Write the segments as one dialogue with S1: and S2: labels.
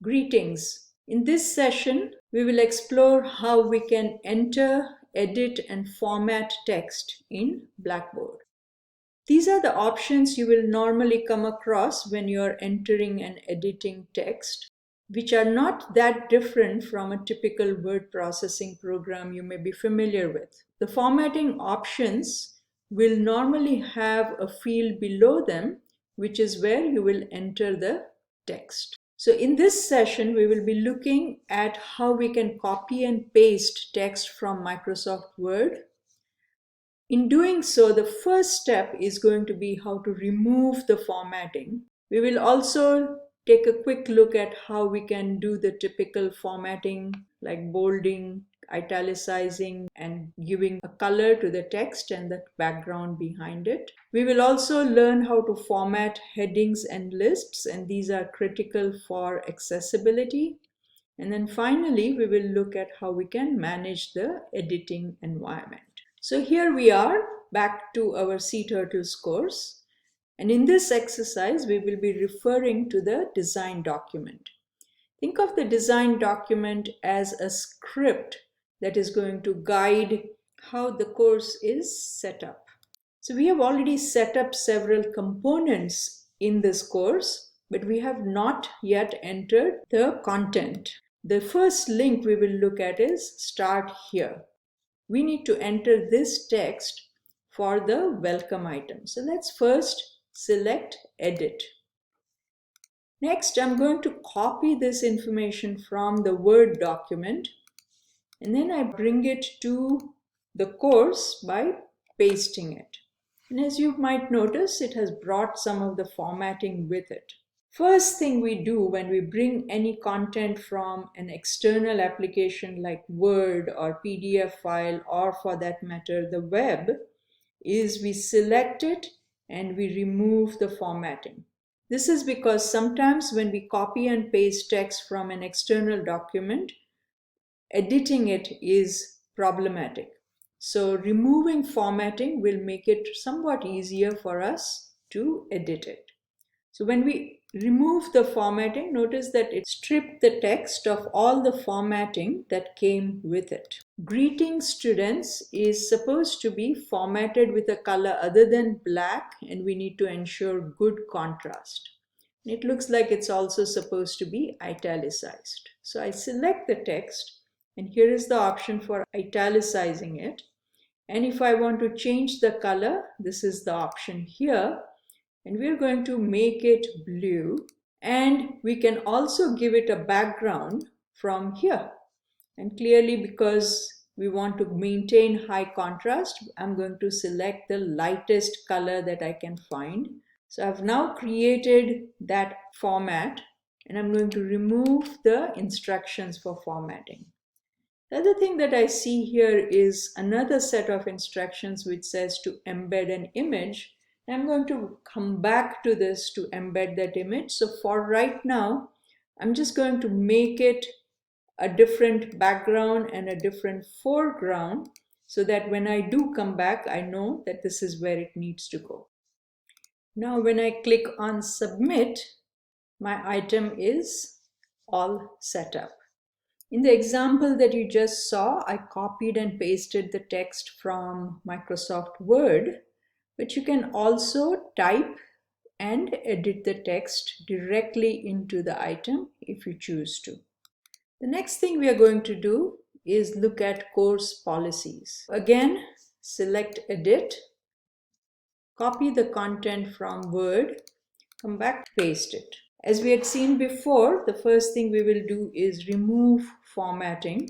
S1: Greetings. In this session, we will explore how we can enter, edit, and format text in Blackboard. These are the options you will normally come across when you are entering and editing text, which are not that different from a typical word processing program you may be familiar with. The formatting options will normally have a field below them, which is where you will enter the text. So in this session, we will be looking at how we can copy and paste text from Microsoft Word. In doing so, the first step is going to be how to remove the formatting. We will also take a quick look at how we can do the typical formatting like bolding, italicizing, and giving a color to the text and the background behind it. We will also learn how to format headings and lists, and these are critical for accessibility. And then finally, we will look at how we can manage the editing environment. So here we are back to our Sea Turtles course. And in this exercise, we will be referring to the design document. Think of the design document as a script that is going to guide how the course is set up. So we have already set up several components in this course, but we have not yet entered the content. The first link we will look at is Start Here. We need to enter this text for the welcome item. So let's first select Edit. Next, I'm going to copy this information from the Word document, and then I bring it to the course by pasting it. And as you might notice, it has brought some of the formatting with it. First thing we do when we bring any content from an external application like Word or PDF file, or for that matter the web, is we select it and we remove the formatting. This is because sometimes when we copy and paste text from an external document, editing it is problematic. So removing formatting will make it somewhat easier for us to edit it. So when we remove the formatting, notice that it stripped the text of all the formatting that came with it. Greetings students is supposed to be formatted with a color other than black, and we need to ensure good contrast. It looks like it's also supposed to be italicized. So I select the text, and here is the option for italicizing it. And if I want to change the color, this is the option here. And we're going to make it blue, and we can also give it a background from here. And clearly, because we want to maintain high contrast, I'm going to select the lightest color that I can find. So I've now created that format, and I'm going to remove the instructions for formatting. The other thing that I see here is another set of instructions which says to embed an image. I'm going to come back to this to embed that image. So for right now, I'm just going to make it a different background and a different foreground so that when I do come back, I know that this is where it needs to go. Now, when I click on Submit, my item is all set up. In the example that you just saw, I copied and pasted the text from Microsoft Word, but you can also type and edit the text directly into the item if you choose to. The next thing we are going to do is look at course policies. Again, select Edit, copy the content from Word, come back, paste it. As we had seen before, the first thing we will do is remove formatting.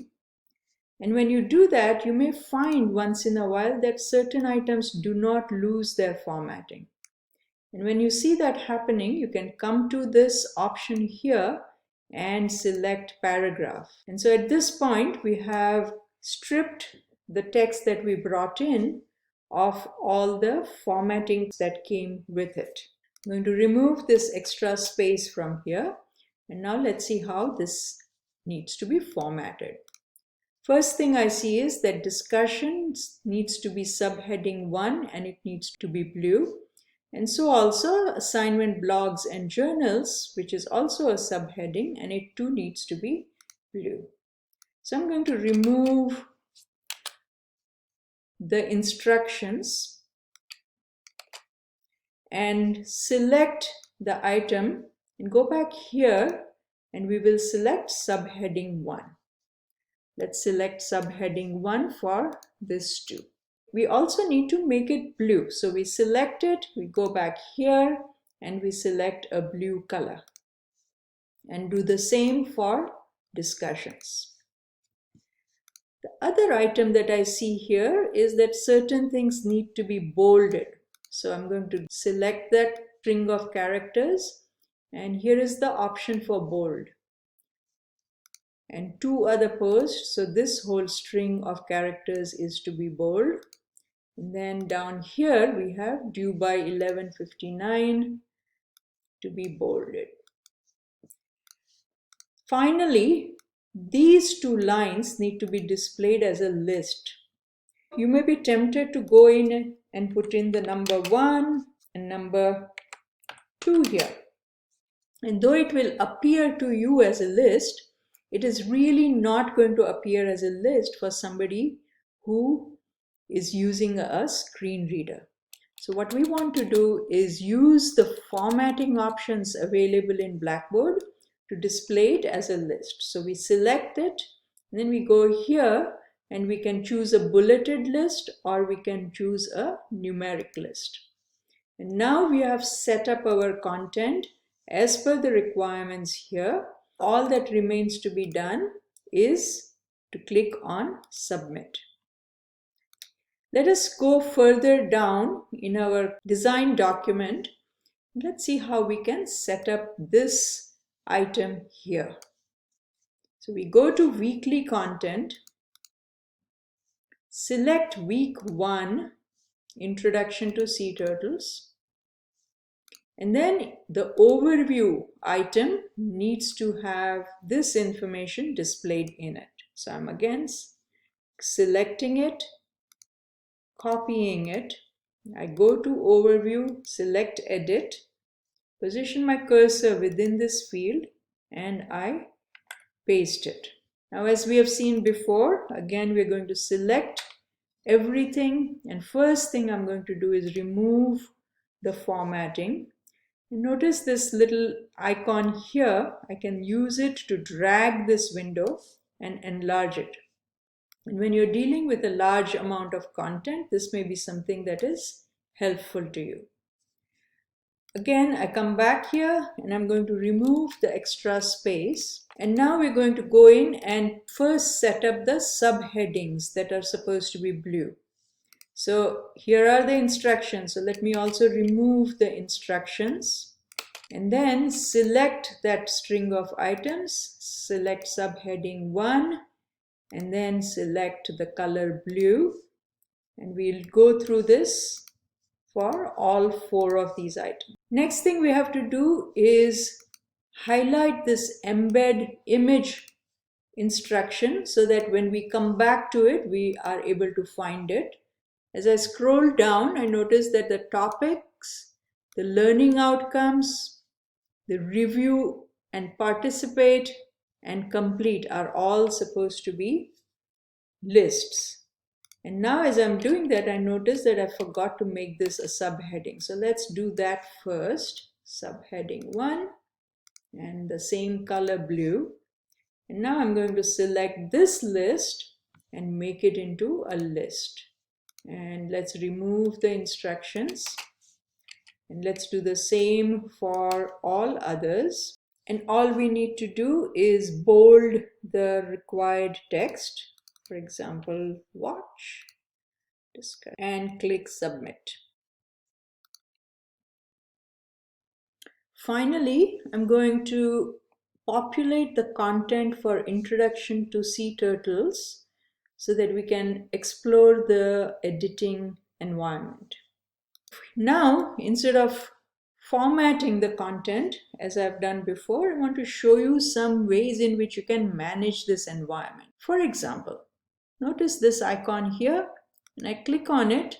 S1: And when you do that, you may find once in a while that certain items do not lose their formatting. And when you see that happening, you can come to this option here and select paragraph. And so at this point, we have stripped the text that we brought in of all the formatting that came with it. I'm going to remove this extra space from here. And now let's see how this needs to be formatted. First thing I see is that discussion needs to be subheading 1 and it needs to be blue. And so also assignment blogs and journals, which is also a subheading, and it too needs to be blue. So I'm going to remove the instructions and select the item and go back here, and we will select subheading 1. Let's select subheading 1 for this too. We also need to make it blue. So we select it, we go back here, and we select a blue color. And do the same for discussions. The other item that I see here is that certain things need to be bolded. So I'm going to select that string of characters, and here is the option for bold. And 2 other posts, so this whole string of characters is to be bold. And then down here we have due by 11:59 to be bolded. Finally, these 2 lines need to be displayed as a list. You may be tempted to go in and put in the number 1 and number 2 here. And though it will appear to you as a list, it is really not going to appear as a list for somebody who is using a screen reader. So what we want to do is use the formatting options available in Blackboard to display it as a list. So we select it, and then we go here, and we can choose a bulleted list or we can choose a numeric list. And now we have set up our content as per the requirements here. All that remains to be done is to click on submit. Let us go further down in our design document. Let's see how we can set up this item here. So we go to weekly content, select week 1, introduction to sea turtles, and then the overview item needs to have this information displayed in it. So I'm again selecting it, copying it. I go to overview, select edit, position my cursor within this field, and I paste it. Now, as we have seen before, again we're going to select everything, and first thing I'm going to do is remove the formatting. And notice this little icon here. I can use it to drag this window and enlarge it. And when you're dealing with a large amount of content, this may be something that is helpful to you. Again, I come back here and I'm going to remove the extra space. And now we're going to go in and first set up the subheadings that are supposed to be blue. So here are the instructions. So let me also remove the instructions and then select that string of items, select subheading 1, and then select the color blue. And we'll go through this for all 4 of these items. Next thing we have to do is highlight this embed image instruction so that when we come back to it, we are able to find it. As I scroll down, I notice that the topics, the learning outcomes, the review and participate and complete are all supposed to be lists. And now as I'm doing that, I notice that I forgot to make this a subheading. So let's do that first. Subheading 1 and the same color blue. And now I'm going to select this list and make it into a list. And let's remove the instructions. And let's do the same for all others. And all we need to do is bold the required text. For example, watch, discuss, and click submit. Finally, I'm going to populate the content for introduction to sea turtles so that we can explore the editing environment. Now, instead of formatting the content as I've done before, I want to show you some ways in which you can manage this environment. For example, notice this icon here, and I click on it.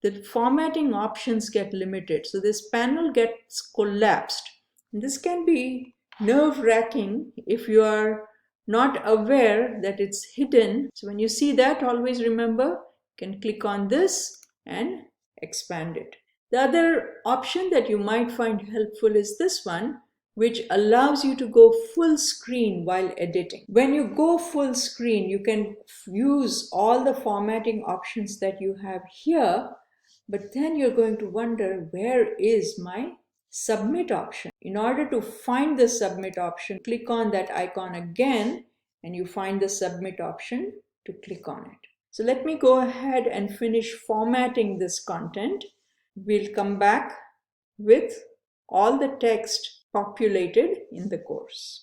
S1: the formatting options get limited. So this panel gets collapsed. And this can be nerve-wracking if you are not aware that it's hidden. So when you see that, always remember, you can click on this and expand it. The other option that you might find helpful is this one, which allows you to go full screen while editing. When you go full screen, you can use all the formatting options that you have here, but then you're going to wonder, where is my submit option? In order to find the submit option, click on that icon again, and you find the submit option to click on it. So let me go ahead and finish formatting this content. We'll come back with all the text populated in the course.